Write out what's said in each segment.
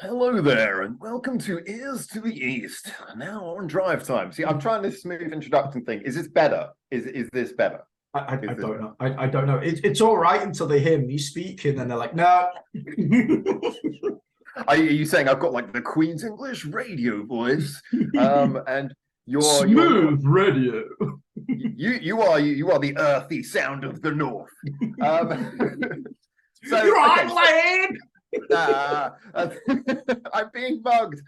Hello there, and welcome to Ears to the East. Now on drive time. See, I'm trying this smooth introduction thing. Is this better? Is this better? I don't know. I don't know. It's all right until they hear me speak, and then they're like, "No." Are you saying I've got like the Queen's English radio voice? And you're Smooth radio. you are the earthy sound of the North. So You're okay, right, Lane. I'm being mugged.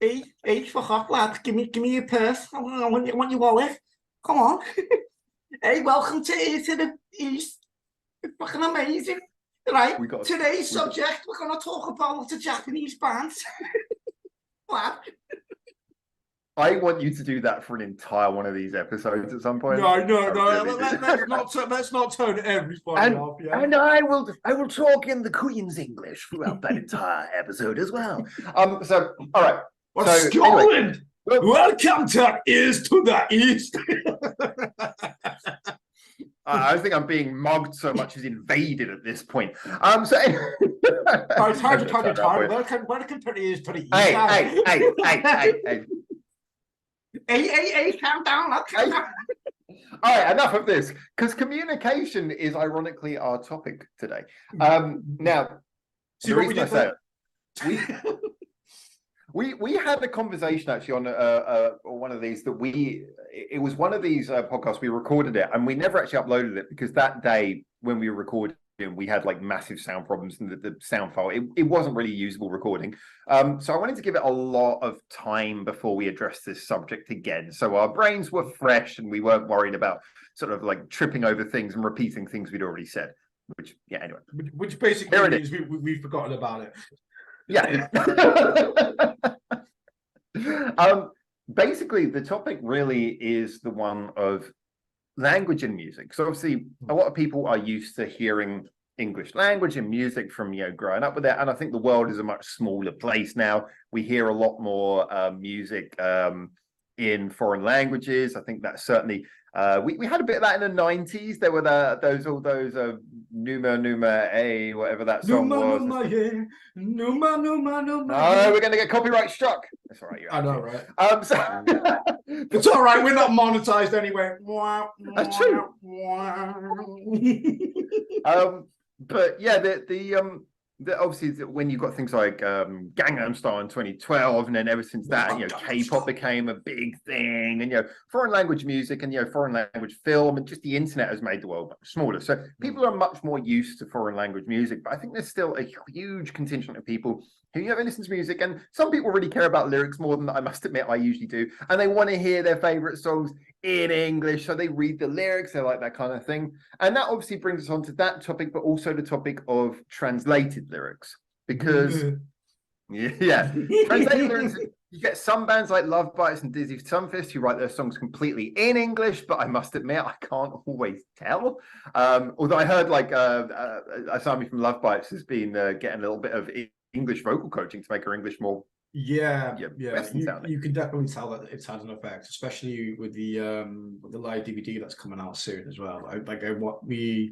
Hey, fuck off, lad. Give me your purse. I want your wallet. Come on. Hey, welcome to the East. It's fucking amazing. Right. Today's subject, we're going to talk about the Japanese bands. Lad. I want you to do that for an entire one of these episodes at some point. No. Let's not turn everybody off. Yeah? And I will talk in the Queen's English throughout that entire episode as well. So all right. What's Scotland? Anyway, welcome to Ears to the East. I think I'm being mugged so much as invaded at this point. So it's hard to talk about. Welcome to Ears to the East. Hey, calm down. Calm down. All right, enough of this, because communication is ironically our topic today. Now, see the what reason I say it, we had a conversation actually on one of these it was one of these podcasts. We recorded it and we never actually uploaded it because that day when we were recording, we had like massive sound problems and the sound file. It wasn't really usable recording. So I wanted to give it a lot of time before we addressed this subject again. So our brains were fresh and we weren't worried about sort of like tripping over things and repeating things we'd already said. Anyway. Which basically means we've forgotten about it. Yeah. Basically, the topic really is the one of language and music. So obviously, a lot of people are used to hearing English language and music from growing up with it, and I think the world is a much smaller place now. We hear a lot more music in foreign languages. I think that's certainly we had a bit of that in the 90s. There were those Numa, whatever that song was. Numa. No, we're going to get copyright struck. That's all right. I know, right? So it's all right. We're not monetized anyway. That's true. But yeah, obviously when you've got things like Gangnam Style in 2012, and then ever since that, K-pop became a big thing, and foreign language music and foreign language film, and just the internet has made the world much smaller. So people are much more used to foreign language music, but I think there's still a huge contingent of people who never listen to music, and some people really care about lyrics more than I must admit I usually do, and they want to hear their favorite songs in English, so they read the lyrics, they like that kind of thing. And that obviously brings us on to that topic, but also the topic of translated lyrics, because translated lyrics, you get some bands like LOVEBITES and Dizzy Sunfist who write their songs completely in English, but I must admit I can't always tell. Although I heard like Asami from LOVEBITES has been getting a little bit of English vocal coaching to make her English more you can definitely tell that it's had an effect, especially with the live DVD that's coming out soon as well. What we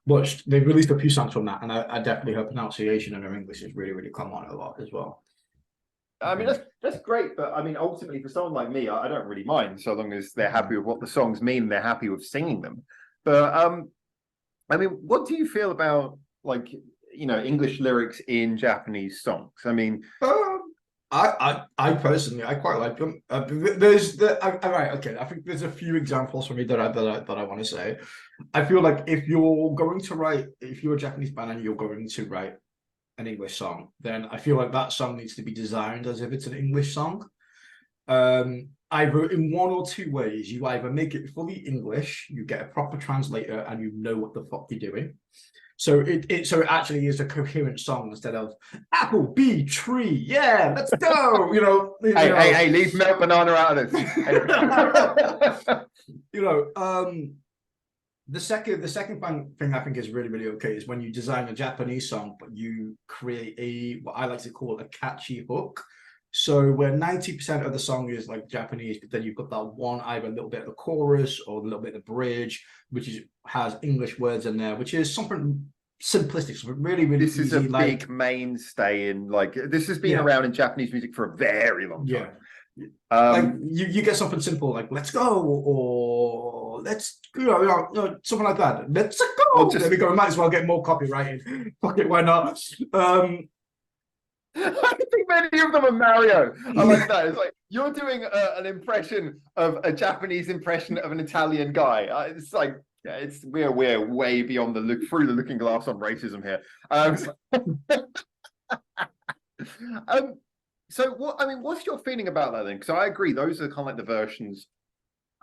watched, they released a few songs from that, and I definitely her pronunciation and her English has really come on a lot as well. I mean, that's great, but I mean, ultimately for someone like me, I don't really mind so long as they're happy with what the songs mean and they're happy with singing them. But I mean, what do you feel about like English lyrics in Japanese songs? I mean, I personally quite like them. There's right, okay. I think there's a few examples for me that I want to say. I feel like if you're a Japanese band and you're going to write an English song, then I feel like that song needs to be designed as if it's an English song. Either in one or two ways. You either make it fully English, you get a proper translator, and you know what the fuck you're doing. So it actually is a coherent song instead of apple, bee, tree. Yeah, let's go. Hey, leave milk banana out of this. The second thing I think is really okay is when you design a Japanese song, but you create what I like to call a catchy hook. So where 90% of the song is like Japanese, but then you've got that one, either a little bit of the chorus or a little bit of the bridge, which has English words in there, which is something simplistic, so really, really This easy. is a like big mainstay in like this has been around in Japanese music for a very long time. Like you get something simple like "let's go" or "let's something like that. "Let's go." There we go. We might as well get more copyrighted. Fuck it, why not? I think many of them are Mario. I like that. It's like you're doing an impression of a Japanese impression of an Italian guy. It's like we're way beyond through the looking glass on racism here. So what's your feeling about that then? Because I agree, those are kind of like the versions.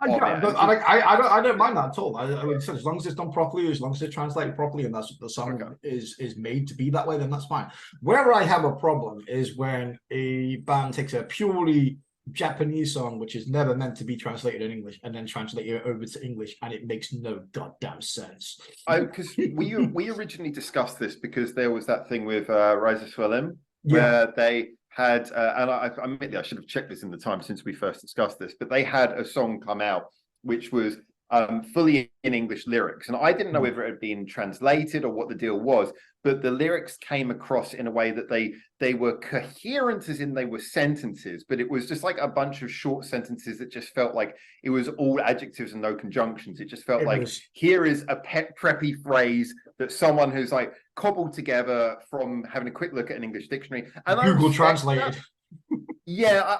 I don't mind that at all. I mean, as long as it's done properly, as long as it's translated properly, and that's the song is made to be that way, then that's fine. Where I have a problem is when a band takes a purely Japanese song, which is never meant to be translated in English, and then translate it over to English, and it makes no goddamn sense. Because we originally discussed this because there was that thing with Raise A Suilen, where they had, and I admit I should have checked this in the time since we first discussed this, but they had a song come out which was fully in English lyrics, and I didn't know whether it had been translated or what the deal was, but the lyrics came across in a way that they were coherent, as in they were sentences, but it was just like a bunch of short sentences that just felt like it was all adjectives and no conjunctions. It just felt here is a preppy phrase that someone who's like cobbled together from having a quick look at an English dictionary and Google translated. Yeah,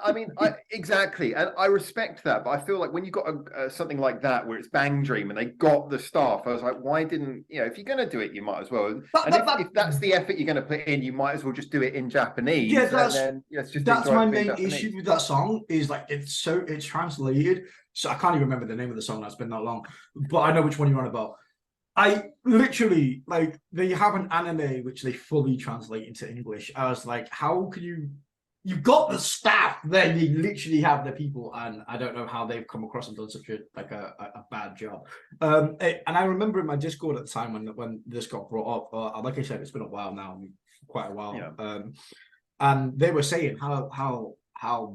exactly, and I respect that, but I feel like when you got something like that where it's Bang Dream and they got the staff, I was like, why didn't if you're going to do it, you might as well. If that's the effort you're going to put in, you might as well just do it in Japanese. Yeah, that's my main issue with that song is like it's translated. So I can't even remember the name of the song. That's been that long, but I know which one you're on about. I literally like they have an anime which they fully translate into English. I was like, how could you? You've got the staff, then you literally have the people, and I don't know how they've come across and done such a bad job. And I remember in my Discord at the time when this got brought up, like I said, it's been a while now, quite a while. Yeah. And they were saying how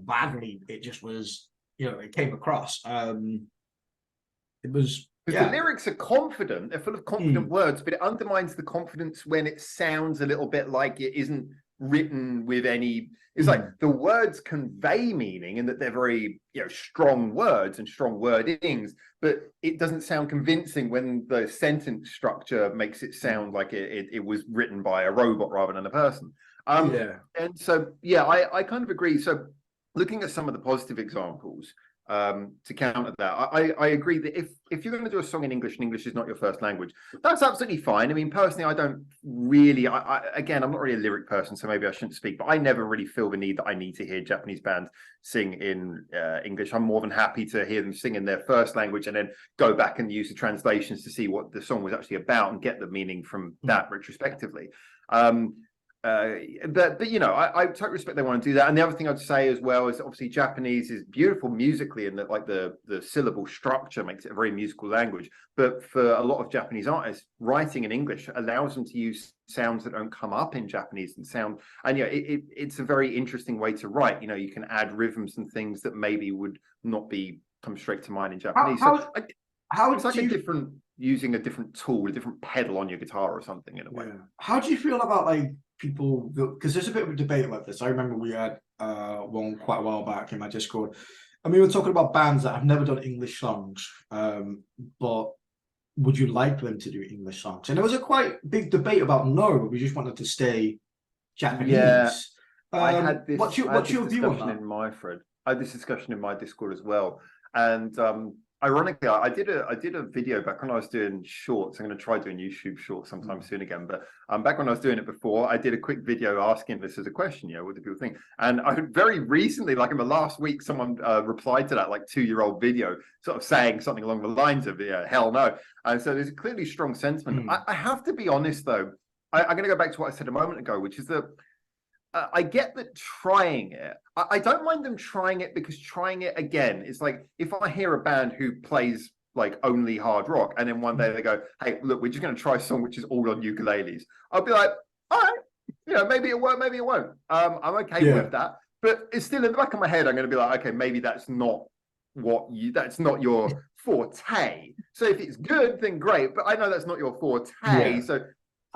badly it just was, it came across. It was. Because the lyrics are confident, they're full of confident words, but it undermines the confidence when it sounds a little bit like it isn't written with any. It's like the words convey meaning and that they're very strong words and strong wordings, but it doesn't sound convincing when the sentence structure makes it sound like it was written by a robot rather than a person. And so I kind of agree. So looking at some of the positive examples, to counter that, I agree that if you're going to do a song in English and English is not your first language, that's absolutely fine. I mean, personally, I don't really, again, I'm not really a lyric person, so maybe I shouldn't speak, but I never really feel the need that I need to hear Japanese bands sing in English. I'm more than happy to hear them sing in their first language and then go back and use the translations to see what the song was actually about and get the meaning from that retrospectively. But I totally respect they want to do that. And the other thing I'd say as well is obviously Japanese is beautiful musically, and that like the syllable structure makes it a very musical language. But for a lot of Japanese artists, writing in English allows them to use sounds that don't come up in Japanese and it's a very interesting way to write. You can add rhythms and things that maybe would not come straight to mind in Japanese. It's like using a different tool, a different pedal on your guitar or something in a way. How do you feel about like people, because there's a bit of a debate about this. I remember we had one quite a while back in my Discord, and we were talking about bands that have never done English songs, but would you like them to do English songs? And there was a quite big debate about no, we just wanted to stay Japanese. Yeah, I had this. What's your view on that? In my thread, I had this discussion in my Discord as well, and ironically, I did a video back when I was doing shorts. I'm going to try doing YouTube shorts sometime soon again. But back when I was doing it before, I did a quick video asking this as a question. What do people think? And I very recently, like in the last week, someone replied to that like 2-year-old video, sort of saying something along the lines of hell no. And so there's a clearly strong sentiment. I have to be honest though. I'm going to go back to what I said a moment ago, which is that I get that trying it. I don't mind them trying it, because trying it again is like if I hear a band who plays like only hard rock and then one day they go, hey, look, we're just going to try a song which is all on ukuleles. I'll be like, all right, maybe it won't, maybe it won't. I'm okay with that. But it's still in the back of my head, I'm going to be like, okay, maybe that's not that's not your forte. So if it's good, then great. But I know that's not your forte. So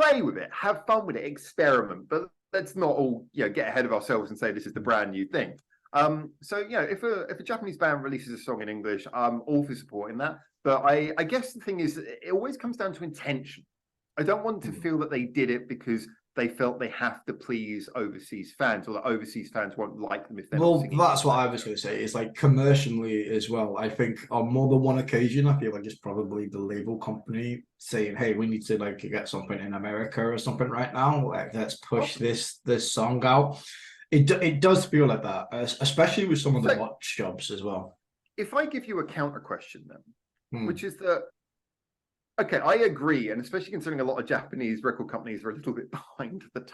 play with it, have fun with it, experiment, but let's not all get ahead of ourselves and say this is the brand new thing. So if a Japanese band releases a song in English, I'm all for supporting that. But I guess the thing is, it always comes down to intention. I don't want to feel that they did it because they felt they have to please overseas fans, or that overseas fans won't like them if they're not singing. That's what I was going to say. It's like commercially as well. I think on more than one occasion, I feel like it's probably the label company saying, "Hey, we need to like get something in America or something right now. Like, let's push this song out." It does feel like that, especially with some of the watch jobs as well. If I give you a counter question then, which is that, okay, I agree, and especially considering a lot of Japanese record companies are a little bit behind the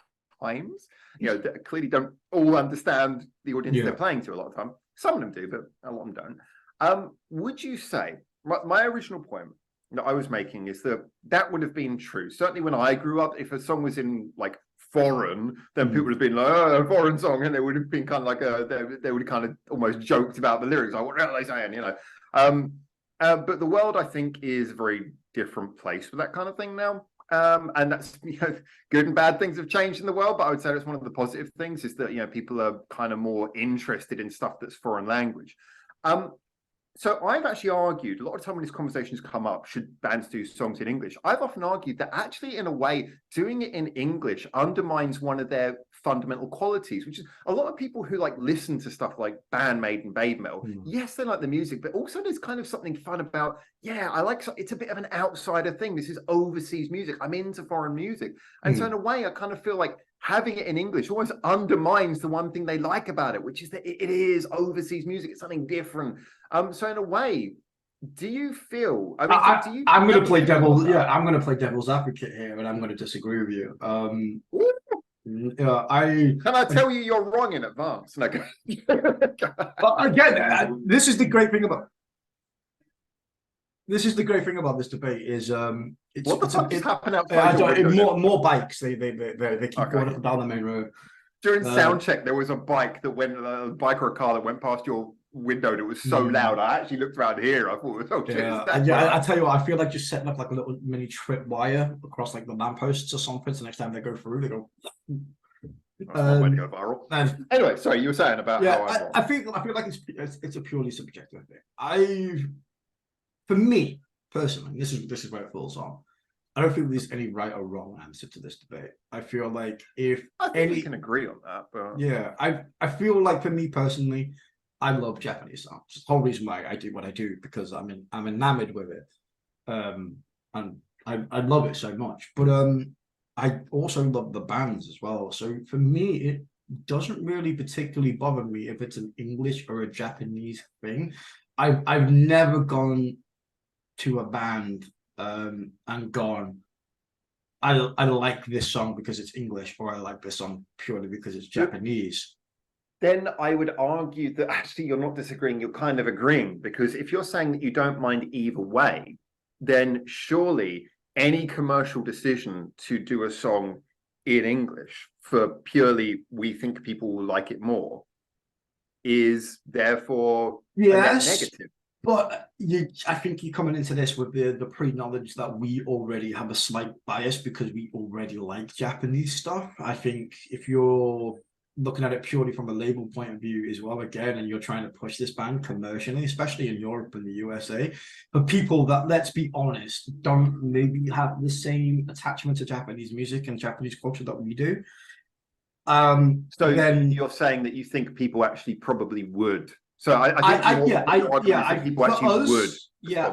times. They clearly don't all understand the audience they're playing to a lot of time. Some of them do, but a lot of them don't. Would you say, my original point that I was making is that would have been true. Certainly when I grew up, if a song was in like foreign, then people would have been like, "Oh, a foreign song," and they would have been kind of like they would have kind of almost joked about the lyrics, like, "What are they saying?" But the world, I think, is a very different place for that kind of thing now. And that's good and bad things have changed in the world, but I would say that's one of the positive things is that people are kind of more interested in stuff that's foreign language. So I've actually argued a lot of time when these conversations come up, should bands do songs in English? I've often argued that actually, in a way, doing it in English undermines one of their fundamental qualities, which is a lot of people who like listen to stuff like BAND-MAID and BABYMETAL. Yes, they like the music, but also there's kind of something fun about, I like, it's a bit of an outsider thing. This is overseas music. I'm into foreign music. And so in a way, I kind of feel like having it in English almost undermines the one thing they like about it, which is that it is overseas music. It's something different. So in a way, do you feel? I mean, I'm going to play devil's. Yeah, I'm going to play devil's advocate here, and I'm going to disagree with you. Can I tell you you're wrong in advance? No. But again, this is the great thing about. This is the great thing about this debate is what the fuck is happening outside? More bikes. They keep going up and down the main road. During sound check, there was a bike that went a bike or a car that went past your window. And it was so loud. I actually looked around here. I thought, oh shit. I tell you what, I feel like just setting up like a little mini trip wire across like the lampposts or something. So next time they go through, they go. That's one way to go viral. Anyway, sorry, you were saying about how I feel like it's a purely subjective thing. For me personally, this is where it falls on. I don't think there's any right or wrong answer to this debate. I feel like we can agree on that, but I feel like for me personally, I love Japanese songs. It's the whole reason why I do what I do, because I'm enamored with it, and I love it so much. But I also love the bands as well. So for me, it doesn't really particularly bother me if it's an English or a Japanese thing. I've never gone to a band and gone, I like this song because it's English, or I like this song purely because it's Japanese. Then I would argue that actually you're not disagreeing, you're kind of agreeing, because if you're saying that you don't mind either way, then surely any commercial decision to do a song in English for purely we think people will like it more is therefore negative. But I think you're coming into this with the pre-knowledge that we already have a slight bias because we already like Japanese stuff. I think if you're looking at it purely from a label point of view as well, again, and you're trying to push this band commercially, especially in Europe and the USA, for people that, let's be honest, don't maybe have the same attachment to Japanese music and Japanese culture that we do. So then you're saying that you think people actually probably would. So I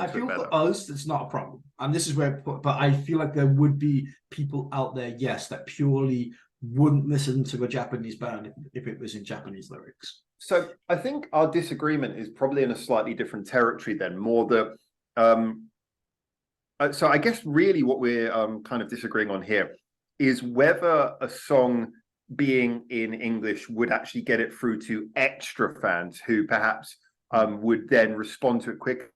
think for us, it's not a problem. And this is where, but I feel like there would be people out there, yes, that purely wouldn't listen to a Japanese band if it was in Japanese lyrics. So I think our disagreement is probably in a slightly different territory then, more that, so I guess really what we're kind of disagreeing on here is whether a song being in English would actually get it through to extra fans who perhaps would then respond to it quicker.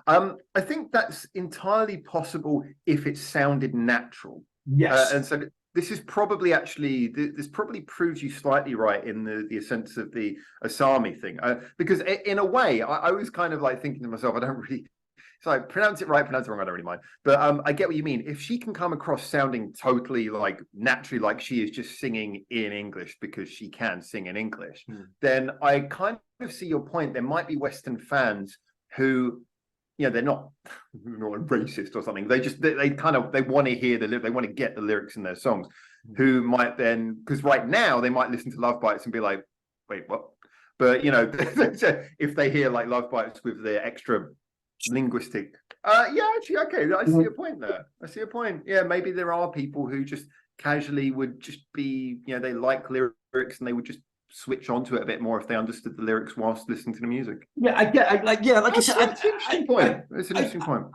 I think that's entirely possible if it sounded natural. Yes. And so this is probably actually, this probably proves you slightly right in the sense of the Asami thing. Because in a way, I was kind of like thinking to myself, I don't really So pronounce it right, pronounce it wrong, I don't really mind. But I get what you mean. If she can come across sounding totally like naturally like she is just singing in English because she can sing in English, then I kind of see your point. There might be Western fans who, you know, they're not racist or something. They just they kind of they want to hear they want to get the lyrics in their songs. Who might then, because right now they might listen to Love Bites and be like, wait, what? But you know, if they hear like Love Bites with the extra linguistic, yeah, actually, okay, I see a point there. I see a point. Yeah, maybe there are people who just casually would just be, you know, they like lyrics and they would just switch onto it a bit more if they understood the lyrics whilst listening to the music. Yeah, I get, like, yeah, like I said, it's an interesting point. It's an interesting point.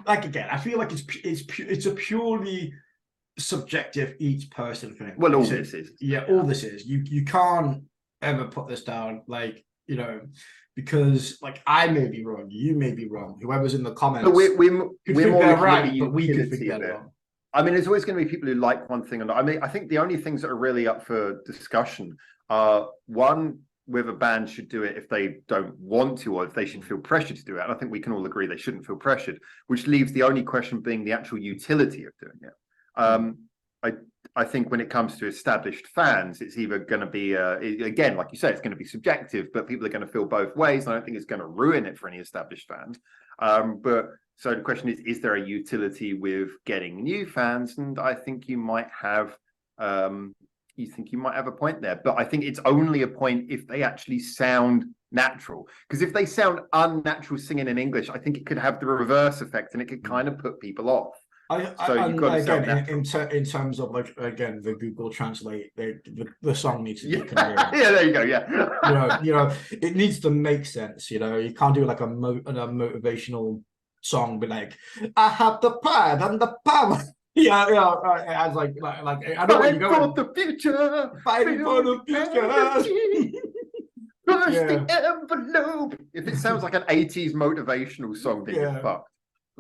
Like again, I feel like it's a purely subjective each person thing. Well, all this is, yeah, all this is. You can't ever put this down, like, you know, because like I may be wrong, you may be wrong, whoever's in the comments. But we're more right, but we could think they're wrong. I mean, there's always going to be people who like one thing or not. I mean, I think the only things that are really up for discussion are one, whether bands should do it if they don't want to, or if they should feel pressured to do it. And I think we can all agree they shouldn't feel pressured, which leaves the only question being the actual utility of doing it. I think when it comes to established fans, it's either going to be, again, like you say, it's going to be subjective, but people are going to feel both ways. And I don't think it's going to ruin it for any established fans. But so the question is there a utility with getting new fans? And I think you might have, a point there. But I think it's only a point if they actually sound natural. Because if they sound unnatural singing in English, I think it could have the reverse effect and it could kind of put people off. In terms of, like, again, the Google Translate, the song needs to be yeah, there you go. Yeah, you know, it needs to make sense. You know, you can't do like a motivational song, be like, "I have the pride and the power." Yeah. I was like I know where you're going. The future, fighting for the future. Push the envelope. If it sounds like an 80s motivational song, then you're fucked.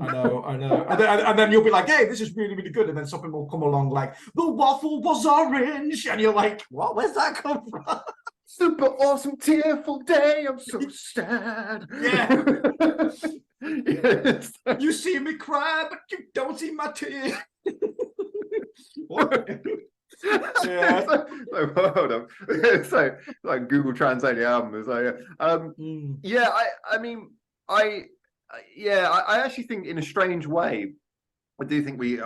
I know. And then you'll be like, hey, this is really, really good. And then something will come along like, the waffle was orange. And you're like, what? Where's that come from? Super awesome, tearful day. I'm so sad. Yeah. Yes. You see me cry, but you don't see my tears. Yeah. Hold on. So like Google Translate the album is like, yeah, I actually think in a strange way, I think we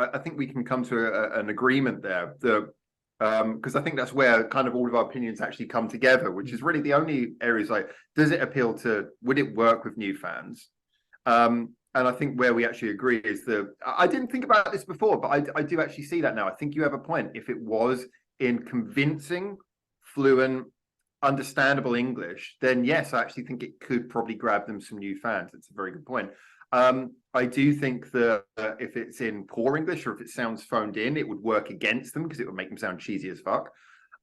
can come to an agreement there. Because I think that's where kind of all of our opinions actually come together, which is really the only areas like, would it work with new fans? And I think where we actually agree is I didn't think about this before, but I do actually see that now. I think you have a point. If it was in convincing, fluent, understandable English, then yes, I actually think it could probably grab them some new fans. It's a very good point. I do think that if it's in poor English or if it sounds phoned in, it would work against them because it would make them sound cheesy as fuck.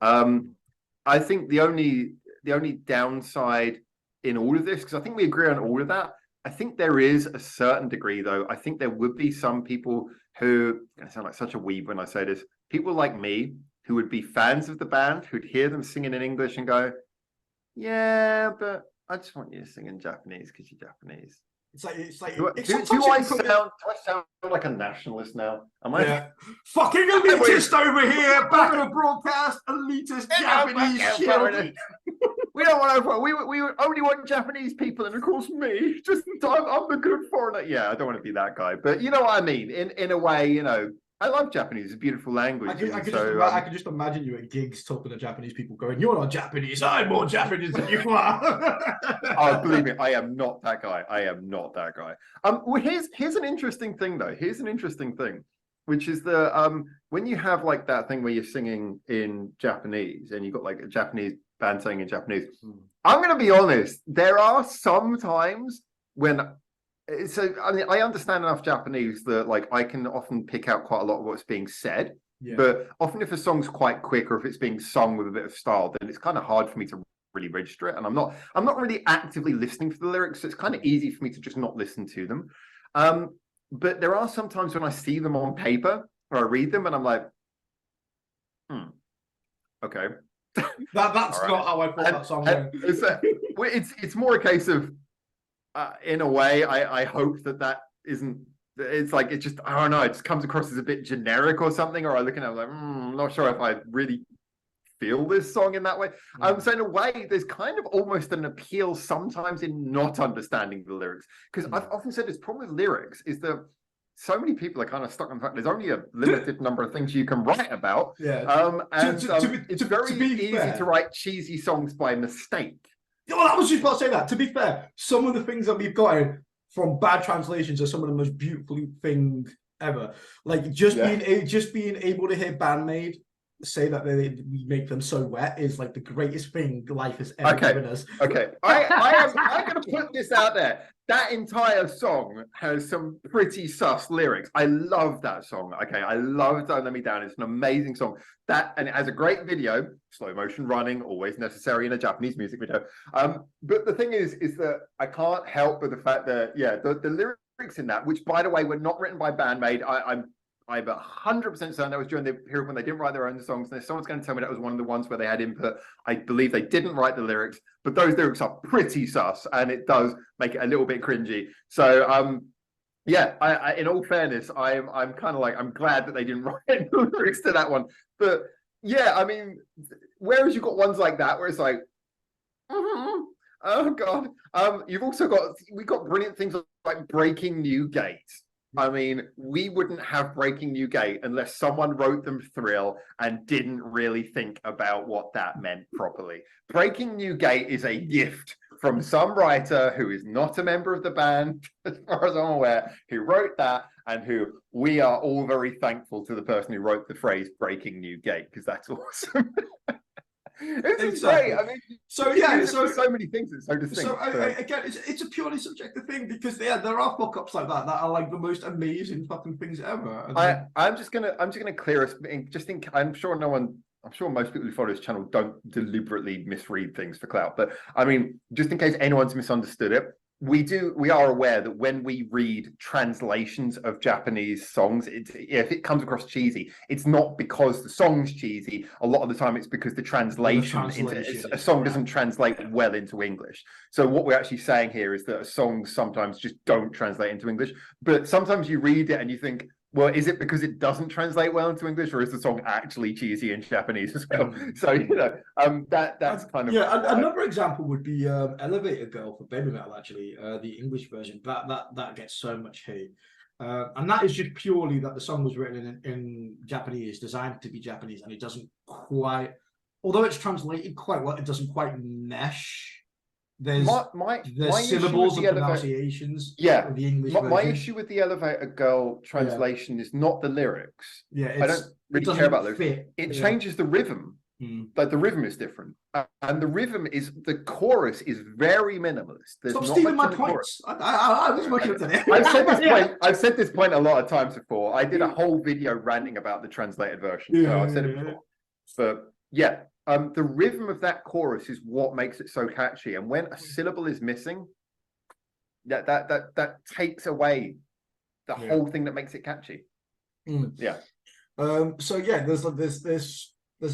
I think the only downside in all of this, because I think we agree on all of that, I think there is a certain degree, though. I think there would be some people who, I sound like such a weeb when I say this, people like me who would be fans of the band, who'd hear them singing in English and go, yeah, but I just want you to sing in Japanese because you're Japanese. Do I sound like a nationalist now? Am I? Yeah. Fucking elitist over here, back of the broadcast, elitist Japanese shit. We don't want to. We only want Japanese people, and of course me. Just I'm the good foreigner. Yeah, I don't want to be that guy, but you know what I mean. In a way, you know, I love Japanese. It's a beautiful language. I could just imagine you at gigs talking to Japanese people going, you're not Japanese, I'm more Japanese than you are. Oh, believe me, I am not that guy. Well, here's an interesting thing, though. Here's an interesting thing, which is when you have like that thing where you're singing in Japanese and you've got like a Japanese band singing in Japanese. I'm going to be honest. There are some times when... So I mean, I understand enough Japanese that like I can often pick out quite a lot of what's being said, but often if a song's quite quick or if it's being sung with a bit of style, then it's kind of hard for me to really register it. And I'm not really actively listening for the lyrics, so it's kind of easy for me to just not listen to them. But there are some times when I see them on paper or I read them and I'm like, okay. That's right. Not how I thought that song went. It's more a case of in a way, I hope that isn't. It's like, it just, I don't know, it just comes across as a bit generic or something, or I look at it like, I'm not sure if I really feel this song in that way. So in a way, there's kind of almost an appeal sometimes in not understanding the lyrics, because I've often said this problem with lyrics is that so many people are kind of stuck on the fact there's only a limited number of things you can write about. It's very easy to write cheesy songs by mistake. Well, I was just about to say that. To be fair, some of the things that we've gotten from bad translations are some of the most beautiful things ever. Like just being able to hear BAND-MAID say that we make them so wet is like the greatest thing life has ever given us. Okay, I'm going to put this out there. That entire song has some pretty sus lyrics. I love that song. Okay, I love Don't Let Me Down. It's an amazing song. And it has a great video, slow motion running, always necessary in a Japanese music video. But the thing is that I can't help but the fact that, the lyrics in that, which by the way were not written by BAND-MAID. I'm 100% certain that was during the period when they didn't write their own songs. And if someone's going to tell me that was one of the ones where they had input, I believe they didn't write the lyrics, but those lyrics are pretty sus, and it does make it a little bit cringy. So, I in all fairness, I'm kind of like, I'm glad that they didn't write the lyrics to that one. But yeah, I mean, whereas you've got ones like that where it's like, oh God. You've also we got brilliant things like Breaking New Gate. I mean, we wouldn't have Breaking New Gate unless someone wrote them Thrill and didn't really think about what that meant properly. Breaking New Gate is a gift from some writer who is not a member of the band, as far as I'm aware, who wrote that, and who we are all very thankful to the person who wrote the phrase Breaking New Gate, because that's awesome. It's great. I mean, so many things that's so distinct. Again, it's a purely subjective thing, because there are fuck-ups like that are like the most amazing fucking things ever. I'm just gonna clear us. I'm sure most people who follow this channel don't deliberately misread things for clout, but I mean, just in case anyone's misunderstood it, we are aware that when we read translations of Japanese songs, if it comes across cheesy, it's not because the song's cheesy. A lot of the time it's because the translation a song doesn't translate well into English. So what we're actually saying here is that songs sometimes just don't translate into English, but sometimes you read it and you think, well, is it because it doesn't translate well into English, or is the song actually cheesy in Japanese as well? So, that's kind of... Another example would be Elevator Girl for BABYMETAL, actually, the English version. That gets so much hate. And that is just purely that the song was written in Japanese, designed to be Japanese, and it doesn't quite... Although it's translated quite well, it doesn't quite mesh. There's my syllables and pronunciations. Yeah, the English my issue with the Elevator Girl translation is not the lyrics. I don't really care about those. It changes the rhythm. Like the rhythm is different, and the chorus is very minimalist. There's Stop stealing my points. I was working with it. I've said this point a lot of times before. I did a whole video ranting about the translated version, so I've said it before. But yeah. The rhythm of that chorus is what makes it so catchy, and when a syllable is missing, that takes away the whole thing that makes it catchy. There's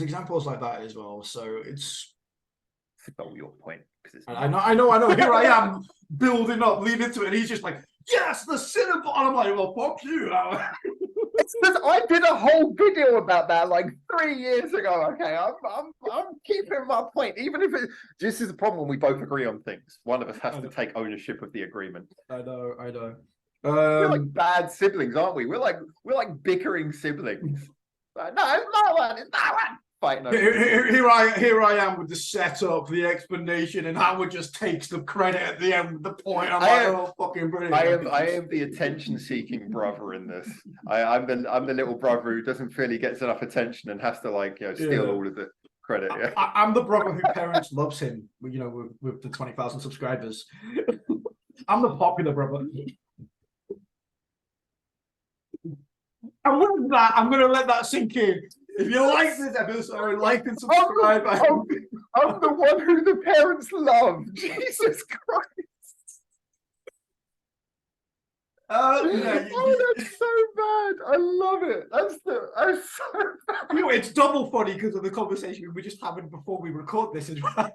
examples like that as well. So it's your point, because I know. Here I am building up, leading into it, and he's just like, yes, the syllable. And I'm like, well, fuck you. It's because I did a whole video about that like 3 years ago. Okay, I'm keeping my point, even if this is a problem when we both agree on things. One of us has to take ownership of the agreement. I know. We're like bad siblings, aren't we? We're like bickering siblings. Like, no, it's not one. It's not one. Fighting over here I am with the setup, the explanation, and Howard just takes the credit at the end of the point. I'm fucking brilliant. I am the attention-seeking brother in this. I'm the little brother who doesn't feel he gets enough attention and has to steal all of the credit. I'm the brother whose parents loves him. With the 20,000 subscribers. I'm the popular brother. And with that, I'm going to let that sink in. If you like this episode, like and subscribe. I'm the one who the parents love. Jesus Christ. That's so bad. I love it. That's so bad. It's double funny because of the conversation we were just having before we record this as well.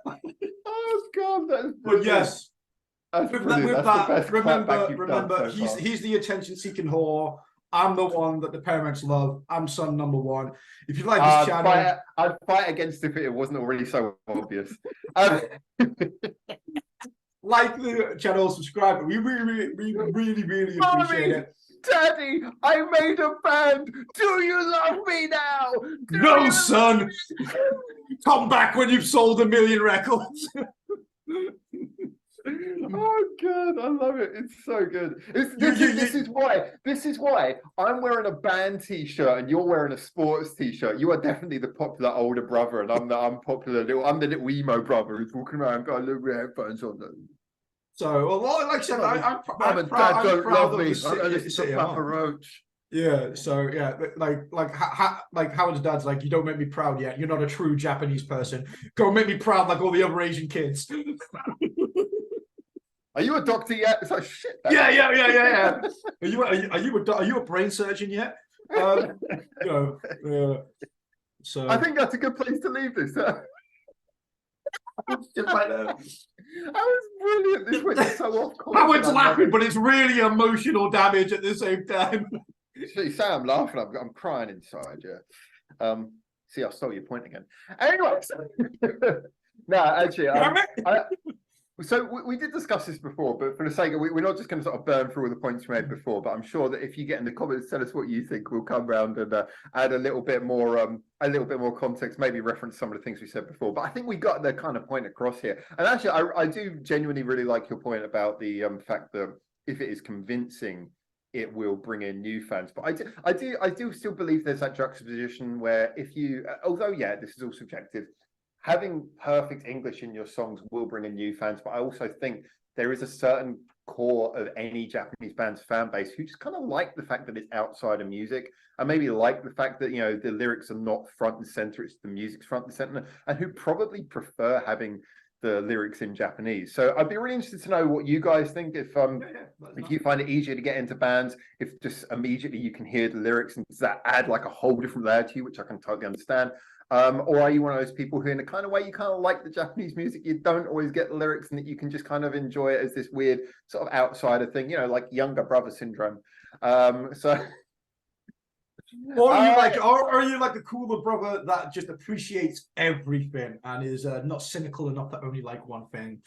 Oh God, that's brilliant. But yes, That's with brilliant. that, That's the best clapback you've done remember, so far. he's the attention-seeking whore. I'm the one that the parents love. I'm son number one. If you like this channel, I'd fight against if it wasn't already so obvious. like the channel, subscribe. We really appreciate it. Daddy, I made a band. Do you love me now? No, son. Come back when you've sold 1 million records. Oh god, I love it. It's so good. This is why I'm wearing a band t-shirt and you're wearing a sports t-shirt. You are definitely the popular older brother, and I'm the little emo brother who's walking around got a little headphones on. So, well, like I said, I'm Mum and Dad don't love me. I'm listen to Papa Roach. Yeah, so yeah, like Howard's dad's like, you don't make me proud yet. You're not a true Japanese person. Go make me proud like all the other Asian kids. Are you a doctor yet? It's like shit. Yeah. Are you a brain surgeon yet? So I think that's a good place to leave this. just like that. That was brilliant. This went so off course. Howard's laughing, but it's really emotional damage at the same time. See, I'm laughing. I'm crying inside. Yeah. See, I stole your point again. Anyway, no, actually, so we did discuss this before, but for the sake of we're not just going to sort of burn through all the points we made before. But I'm sure that if you get in the comments, tell us what you think. We'll come round and add a little bit more context, maybe reference some of the things we said before. But I think we got the kind of point across here. And actually, I do genuinely really like your point about the fact that if it is convincing, it will bring in new fans. But I do still believe there's that juxtaposition where if you, although yeah, this is all subjective, having perfect English in your songs will bring in new fans. But I also think there is a certain core of any Japanese band's fan base who just kind of like the fact that it's outside of music, and maybe like the fact that, you know, the lyrics are not front and center, it's the music's front and center, and who probably prefer having the lyrics in Japanese. So I'd be really interested to know what you guys think. If you find it easier to get into bands, if just immediately you can hear the lyrics, and does that add like a whole different layer to you, which I can totally understand. Or are you one of those people who, in a kind of way, you kind of like the Japanese music, you don't always get the lyrics, and that you can just kind of enjoy it as this weird sort of outsider thing, you know, like younger brother syndrome. Or are you like a cooler brother that just appreciates everything and is not cynical enough to only like one thing?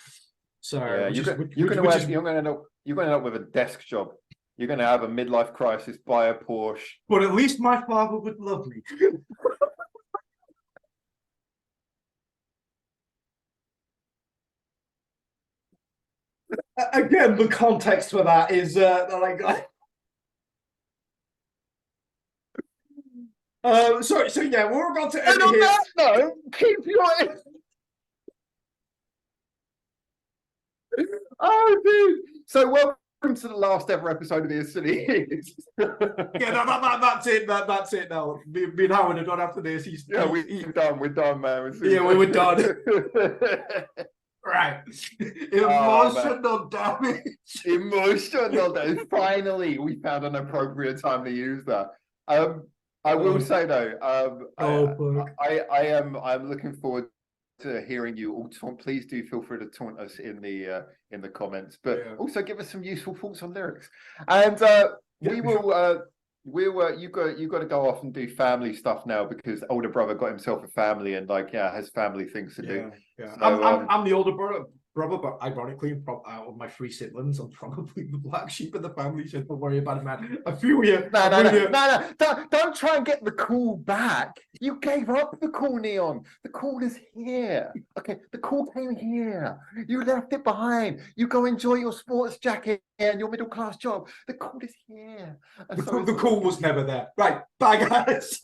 So yeah, you're going to end up with a desk job. You're going to have a midlife crisis, buy a Porsche. But at least my father would love me. Again, the context for that is so yeah, we're about to end here. No, keep your. Oh, dude. So welcome to the last ever episode of the Silly. Yeah, that's it. That's it now. Me and Howard are done after this. We're done, man. We were done. Right. Emotional damage. Emotional damage. Finally, we found an appropriate time to use that. I will say though, I'm looking forward to hearing you all taunt. Please do feel free to taunt us in the comments, but also give us some useful thoughts on lyrics. And we will. You got to go off and do family stuff now, because older brother got himself a family and has family things to do. Yeah. So, I'm the older brother, but ironically, out of my 3 siblings, I'm probably the black sheep of the family. So don't worry about it, man. I feel you. No. Don't try and get the cool back. You gave up the cool, Neon. The cool is here. Okay, the cool came here. You left it behind. You go enjoy your sports jacket and your middle class job. The cool is here. The cool was never there. Right, bye guys.